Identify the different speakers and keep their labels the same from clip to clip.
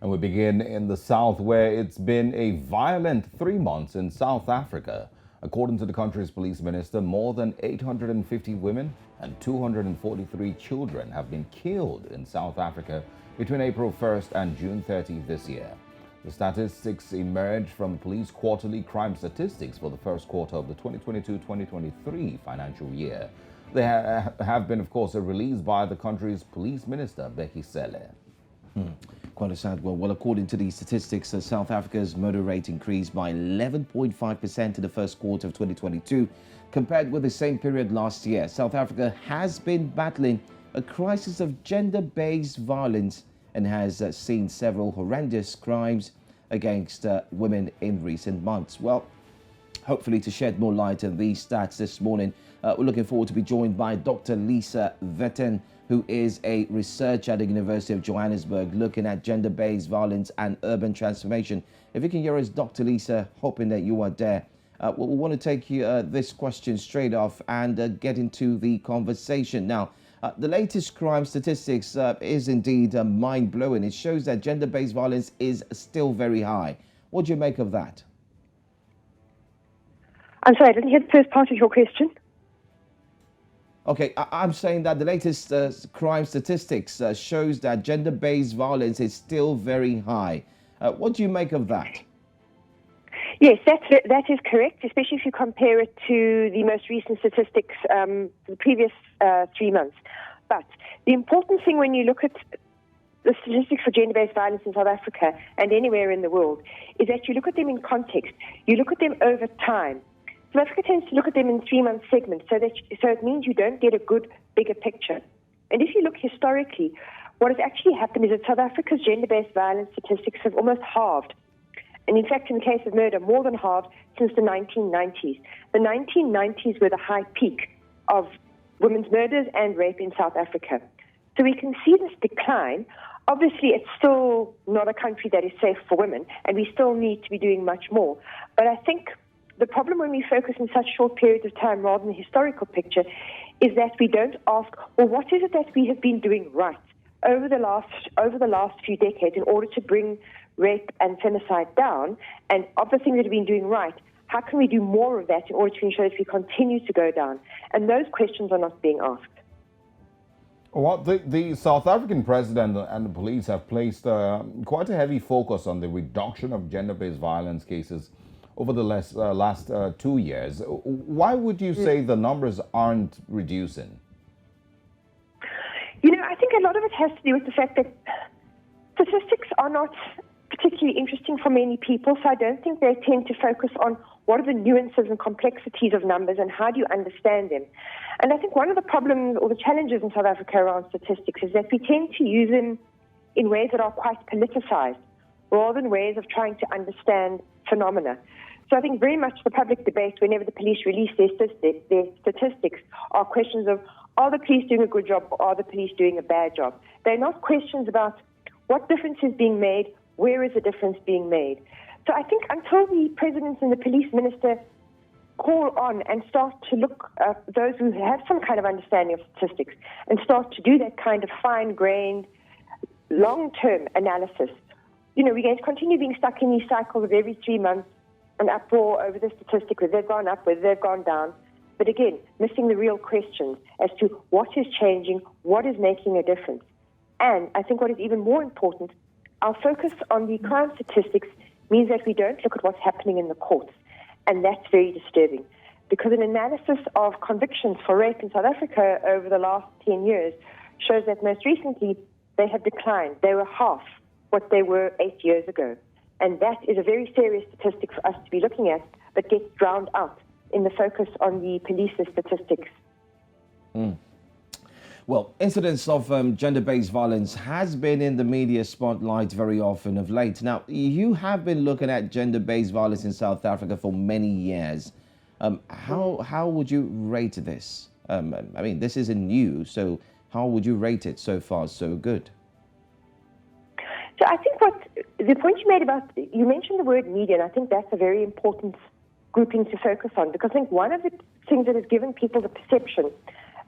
Speaker 1: And we begin in the south, where it's been a violent 3 months in South Africa. According to the country's police minister, more than 850 women and 243 children have been killed in South Africa between April 1st and June 30th this year. The statistics emerged from the police quarterly crime statistics for the first quarter of the 2022-2023 financial year. They have been, of course, released by the country's police minister, Becky Cele.
Speaker 2: Quite a sad one. Well, according to these statistics, South Africa's murder rate increased by 11.5% in the first quarter of 2022 compared with the same period last year. South Africa has been battling a crisis of gender-based violence and has seen several horrendous crimes against women in recent months. Well, hopefully to shed more light on these stats this morning, we're looking forward to be joined by Dr. Lisa Vetten, who is a researcher at the University of Johannesburg looking at gender-based violence and urban transformation. If you can hear us, Dr. Lisa, hoping that you are there. We want to take you this question straight off and get into the conversation. Now, the latest crime statistics is indeed mind-blowing. It shows that gender-based violence is still very high. What do you make of that?
Speaker 3: I'm sorry, I didn't hear the first part of your question.
Speaker 2: Okay, I'm saying that the latest crime statistics shows that gender-based violence is still very high. What do you make of that?
Speaker 3: Yes, that is correct, especially if you compare it to the most recent statistics, the previous 3 months. But the important thing when you look at the statistics for gender-based violence in South Africa and anywhere in the world is that you look at them in context. You look at them over time. South Africa tends to look at them in 3-month segments, so it means you don't get a good, bigger picture. And if you look historically, what has actually happened is that South Africa's gender-based violence statistics have almost halved. And in fact, in the case of murder, more than halved since the 1990s. The 1990s were the high peak of women's murders and rape in South Africa. So we can see this decline. Obviously, it's still not a country that is safe for women, and we still need to be doing much more. But I think the problem when we focus in such short periods of time rather than the historical picture is that we don't ask, well, what is it that we have been doing right over the last few decades in order to bring rape and femicide down? And of the things that we've been doing right, how can we do more of that in order to ensure that we continue to go down? And those questions are not being asked.
Speaker 1: Well, the South African president and the police have placed quite a heavy focus on the reduction of gender-based violence cases over the last 2 years. Why would you say the numbers aren't reducing?
Speaker 3: You know, I think a lot of it has to do with the fact that statistics are not particularly interesting for many people, so I don't think they tend to focus on what are the nuances and complexities of numbers and how do you understand them. And I think one of the problems or the challenges in South Africa around statistics is that we tend to use them in ways that are quite politicized rather than ways of trying to understand phenomena. So I think very much the public debate, whenever the police release their statistics, are questions of, are the police doing a good job or are the police doing a bad job? They're not questions about what difference is being made, where is the difference being made. So I think until the president and the police minister call on and start to look at those who have some kind of understanding of statistics and start to do that kind of fine-grained, long-term analysis, you know, we're going to continue being stuck in these cycles of every 3 months, an uproar over the statistics, whether they've gone up, whether they've gone down. But again, missing the real questions as to what is changing, what is making a difference. And I think what is even more important, our focus on the crime statistics means that we don't look at what's happening in the courts. And that's very disturbing. Because an analysis of convictions for rape in South Africa over the last 10 years shows that most recently they have declined. They were half what they were 8 years ago. And that is a very serious statistic for us to be looking at, but gets drowned out in the focus on the police's statistics.
Speaker 2: Well, incidents of gender-based violence has been in the media spotlight very often of late. Now, you have been looking at gender-based violence in South Africa for many years. How would you rate this? I mean, this isn't new, so how would you rate it so far so good?
Speaker 3: So I think the point you made about, you mentioned the word media, and I think that's a very important grouping to focus on, because I think one of the things that has given people the perception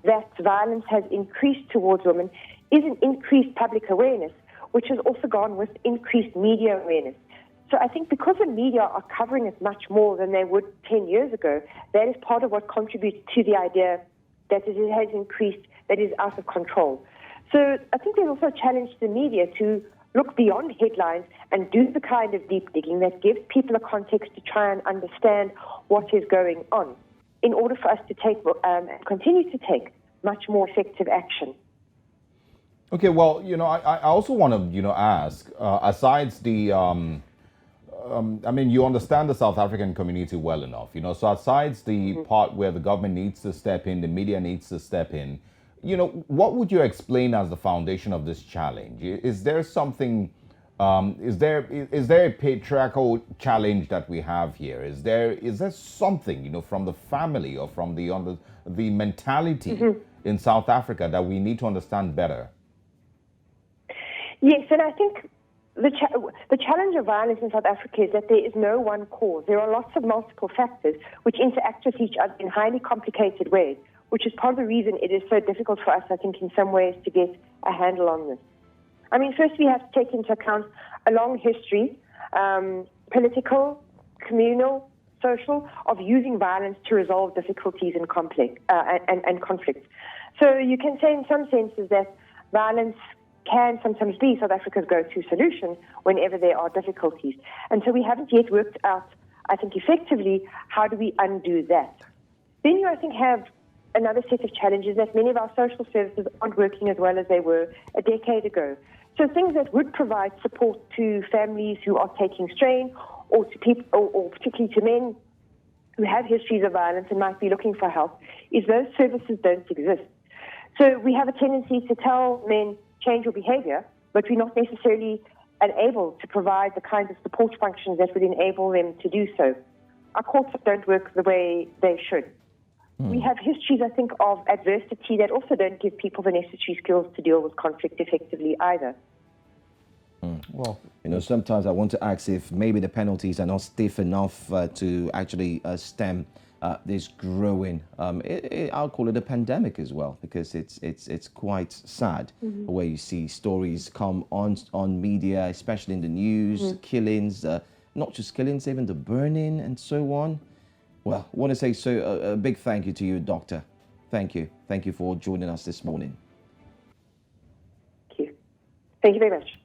Speaker 3: that violence has increased towards women is an increased public awareness, which has also gone with increased media awareness. So I think because the media are covering it much more than they would 10 years ago, that is part of what contributes to the idea that it has increased, that is out of control. So I think there's also a challenge to the media to look beyond headlines and do the kind of deep digging that gives people a context to try and understand what is going on in order for us to take and continue to take much more effective action.
Speaker 1: Okay, well, I also want to, ask, asides the, I mean, you understand the South African community well enough, so asides the part where the government needs to step in, the media needs to step in, what would you explain as the foundation of this challenge? Is there something, is there a patriarchal challenge that we have here? Is there something, from the family or from the mentality in South Africa that we need to understand better?
Speaker 3: Yes, and I think the challenge of violence in South Africa is that there is no one cause. There are lots of multiple factors which interact with each other in highly complicated ways, which is part of the reason it is so difficult for us, I think, in some ways to get a handle on this. I mean, first we have to take into account a long history, political, communal, social, of using violence to resolve difficulties and conflicts. So you can say in some senses that violence can sometimes be South Africa's go-to solution whenever there are difficulties. And so we haven't yet worked out, I think, effectively, how do we undo that? Then you, I think, have another set of challenges that many of our social services aren't working as well as they were a decade ago. So things that would provide support to families who are taking strain, or to people, or particularly to men who have histories of violence and might be looking for help, is those services don't exist. So we have a tendency to tell men, change your behavior, but we're not necessarily able to provide the kinds of support functions that would enable them to do so. Our courts don't work the way they should. We have histories, I think, of adversity that also don't give people the necessary skills to deal with conflict effectively either.
Speaker 2: Well, sometimes I want to ask if maybe the penalties are not stiff enough to actually stem this growing, I'll call it a pandemic as well, because it's quite sad where you see stories come on media, especially in the news, killings, not just killings, even the burning and so on. Well, I want to say a big thank you to you, Doctor. Thank you. Thank you for joining us this morning.
Speaker 3: Thank you. Thank you very much.